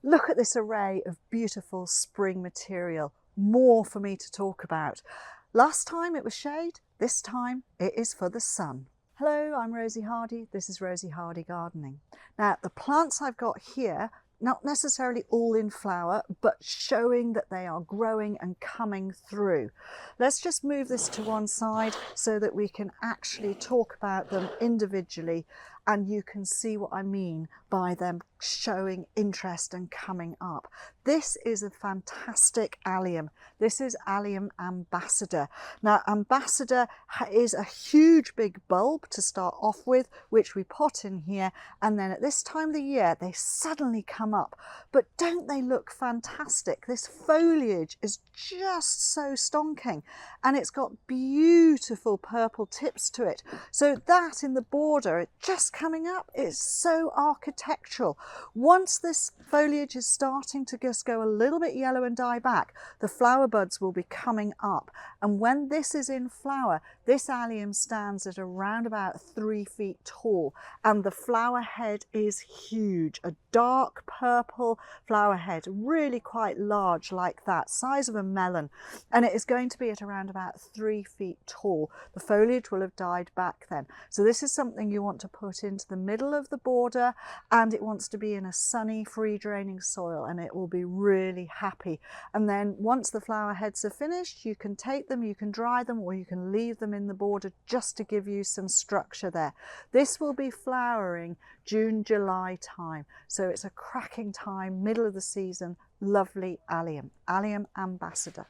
Look at this array of beautiful spring material. More for me to talk about. Last time it was shade, this time it is for the sun. Hello, I'm Rosy Hardy. This is Rosy Hardy Gardening. Now, the plants I've got here, not necessarily all in flower, but showing that they are growing and coming through. Let's just move this to one side so that we can actually talk about them individually and you can see what I mean by them showing interest and coming up. This is a fantastic allium. This is Allium Ambassador. Now, Ambassador is a huge big bulb to start off with, which we pot in here, and then at this time of the year they suddenly come up. But don't they look fantastic? This foliage is just so stonking, and it's got beautiful purple tips to it. So that in the border, it just coming up, it's so architectural. Once this foliage is starting to just go a little bit yellow and die back, the flower buds will be coming up. And when this is in flower, this allium stands at around about 3 feet tall, and the flower head is huge, a dark purple flower head, really quite large like that, size of a melon, and it is going to be at around about 3 feet tall. The foliage will have died back then. So this is something you want to put into the middle of the border, and it wants to be in a sunny, free draining soil, and it will be really happy. And then once the flower heads are finished, you can take them, you can dry them, or you can leave them in the border just to give you some structure there. This will be flowering June, July time. So it's a cracking time, middle of the season, lovely allium, Allium Ambassador.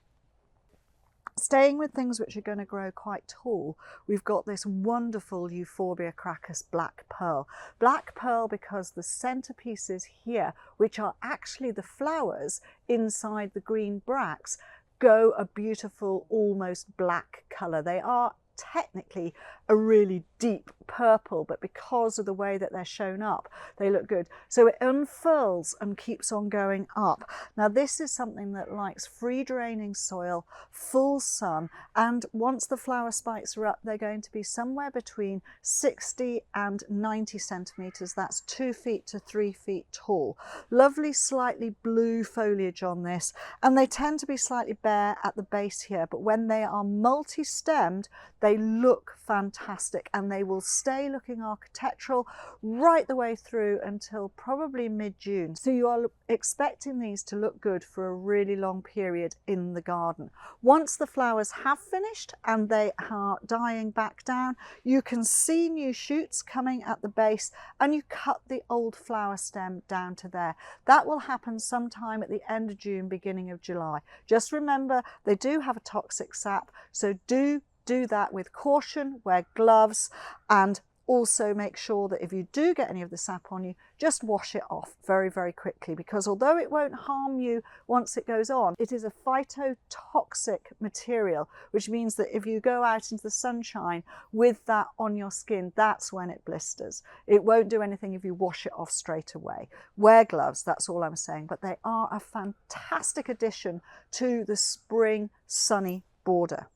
Staying with things which are going to grow quite tall, we've got this wonderful Euphorbia cracus black pearl. Black pearl because the centerpieces here, which are actually the flowers inside the green bracts, go a beautiful almost black colour. They are technically a really deep purple, but because of the way that they're shown up, they look good. So it unfurls and keeps on going up. Now this is something that likes free draining soil, full sun, and once the flower spikes are up, they're going to be somewhere between 60 and 90 centimetres. That's 2 feet to 3 feet tall. Lovely slightly blue foliage on this, and they tend to be slightly bare at the base here, but when they are multi-stemmed, they look fantastic, and they will stay looking architectural right the way through until probably mid-June. So you are expecting these to look good for a really long period in the garden. Once the flowers have finished and they are dying back down, you can see new shoots coming at the base, and you cut the old flower stem down to there. That will happen sometime at the end of June, beginning of July. Just remember, they do have a toxic sap, so do that with caution, wear gloves, and also make sure that if you do get any of the sap on you, just wash it off very, very quickly, because although it won't harm you once it goes on, it is a phytotoxic material, which means that if you go out into the sunshine with that on your skin, that's when it blisters. It won't do anything if you wash it off straight away. Wear gloves, that's all I'm saying, but they are a fantastic addition to the spring sunny border.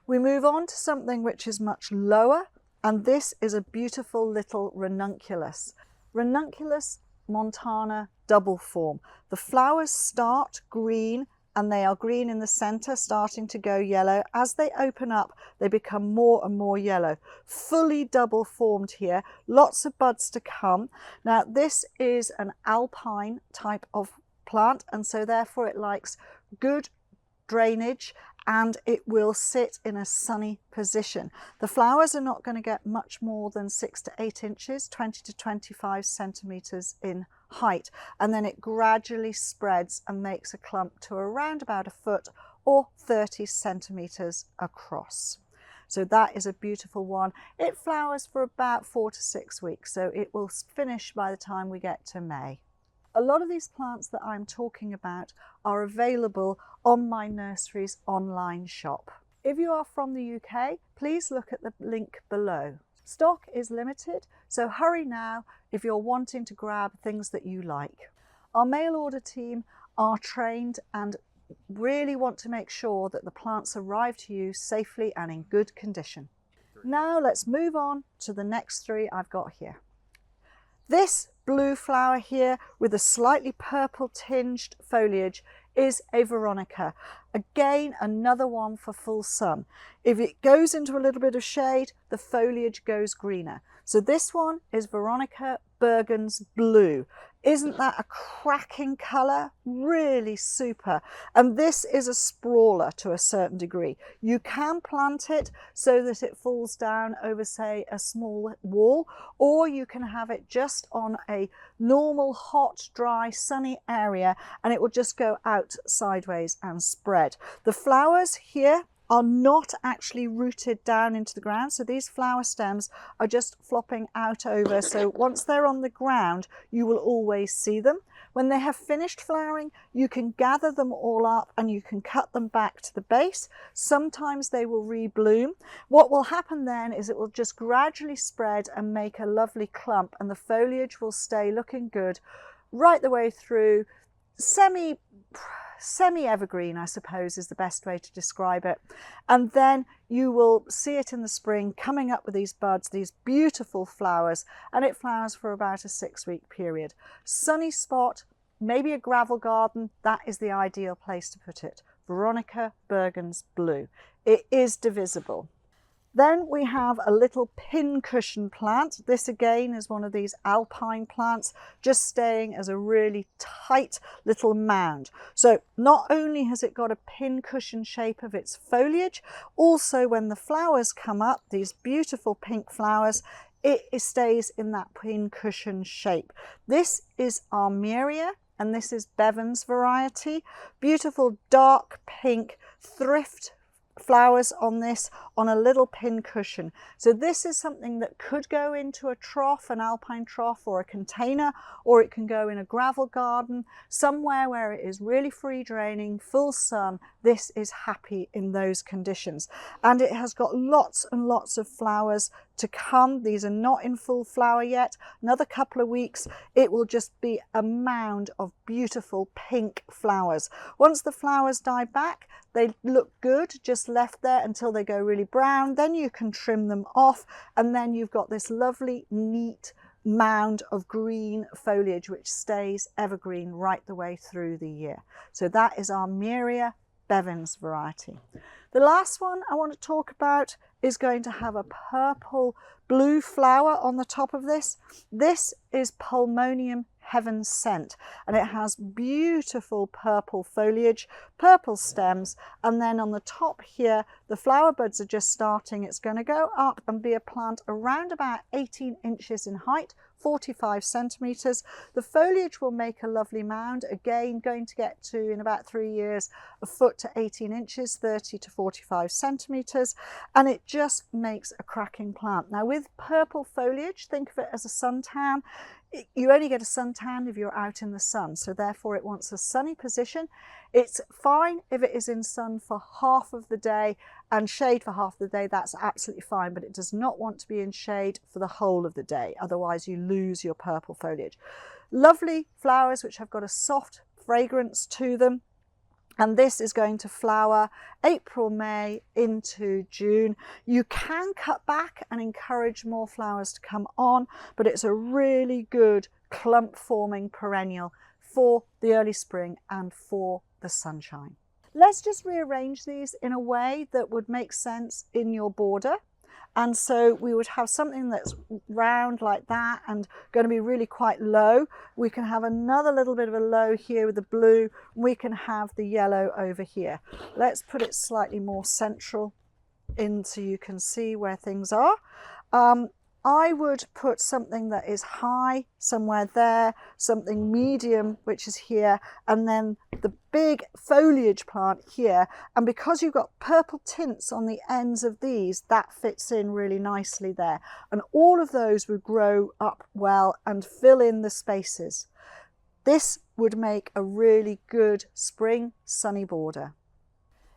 We move on to something which is much lower, and this is a beautiful little ranunculus. Ranunculus Montana double form. The flowers start green, and they are green in the center, starting to go yellow. As they open up, they become more and more yellow. Fully double formed here, lots of buds to come. Now this is an alpine type of plant, and so therefore it likes good drainage, and it will sit in a sunny position. The flowers are not going to get much more than 6 to 8 inches, 20 to 25 centimetres in height, and then it gradually spreads and makes a clump to around about 1 foot or 30 centimetres across. So that is a beautiful one. It flowers for about 4 to 6 weeks, so it will finish by the time we get to May. A lot of these plants that I'm talking about are available on my nursery's online shop. If you are from the UK, please look at the link below. Stock is limited, so hurry now if you're wanting to grab things that you like. Our mail order team are trained and really want to make sure that the plants arrive to you safely and in good condition. Now let's move on to the next 3 I've got here. This blue flower here with a slightly purple tinged foliage is a Veronica. Again, another one for full sun. If it goes into a little bit of shade, the foliage goes greener. So this one is Veronica Bergens Blue. Isn't that a cracking colour? Really super. And this is a sprawler to a certain degree. You can plant it so that it falls down over, say, a small wall, or you can have it just on a normal, hot, dry, sunny area, and it will just go out sideways and spread. The flowers here are not actually rooted down into the ground, so these flower stems are just flopping out over, so once they're on the ground you will always see them. When they have finished flowering, you can gather them all up and you can cut them back to the base. Sometimes they will rebloom. What will happen then is it will just gradually spread and make a lovely clump, and the foliage will stay looking good right the way through. Semi-evergreen, I suppose, is the best way to describe it. And then you will see it in the spring coming up with these buds, these beautiful flowers, and it flowers for about a 6-week period. Sunny spot, maybe a gravel garden, that is the ideal place to put it. Veronica Bergens Blue. It is divisible. Then we have a little pincushion plant. This again is one of these alpine plants, just staying as a really tight little mound. So not only has it got a pincushion shape of its foliage, also when the flowers come up, these beautiful pink flowers, it stays in that pincushion shape. This is Armeria, and this is Bevans Variety. Beautiful dark pink thrift flowers on this on a little pin cushion. So this is something that could go into a trough, an alpine trough, or a container, or it can go in a gravel garden, somewhere where it is really free draining, full sun. This is happy in those conditions, and it has got lots and lots of flowers to come. These are not in full flower yet. Another couple of weeks it will just be a mound of beautiful pink flowers. Once the flowers die back, they look good just left there until they go really brown. Then you can trim them off, and then you've got this lovely neat mound of green foliage which stays evergreen right the way through the year. So that is Armeria Bevans variety. The last one I want to talk about is going to have a purple blue flower on the top of this. This is Pulmonium Heaven Sent, and it has beautiful purple foliage, purple stems, and then on the top here the flower buds are just starting. It's going to go up and be a plant around about 18 inches in height, 45 centimeters. The foliage will make a lovely mound, again going to get to, in about 3 years, a foot to 18 inches, 30 to 45 centimeters, and it just makes a cracking plant. Now with purple foliage, think of it as a suntan. You only get a suntan if you're out in the sun, so therefore it wants a sunny position. It's fine if it is in sun for half of the day and shade for half the day, that's absolutely fine, but it does not want to be in shade for the whole of the day, otherwise you lose your purple foliage. Lovely flowers which have got a soft fragrance to them. And this is going to flower April, May into June. You can cut back and encourage more flowers to come on, but it's a really good clump forming perennial for the early spring and for the sunshine. Let's just rearrange these in a way that would make sense in your border. And so we would have something that's round like that and going to be really quite low. We can have another little bit of a low here with the blue. We can have the yellow over here. Let's put it slightly more central in so you can see where things are. I would put something that is high somewhere there, something medium which is here, and then the big foliage plant here. And because you've got purple tints on the ends of these, that fits in really nicely there. And all of those would grow up well and fill in the spaces. This would make a really good spring sunny border.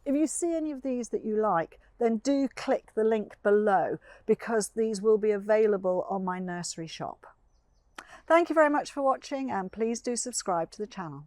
If you see any of these that you like, then do click the link below, because these will be available on my nursery shop. Thank you very much for watching, and please do subscribe to the channel.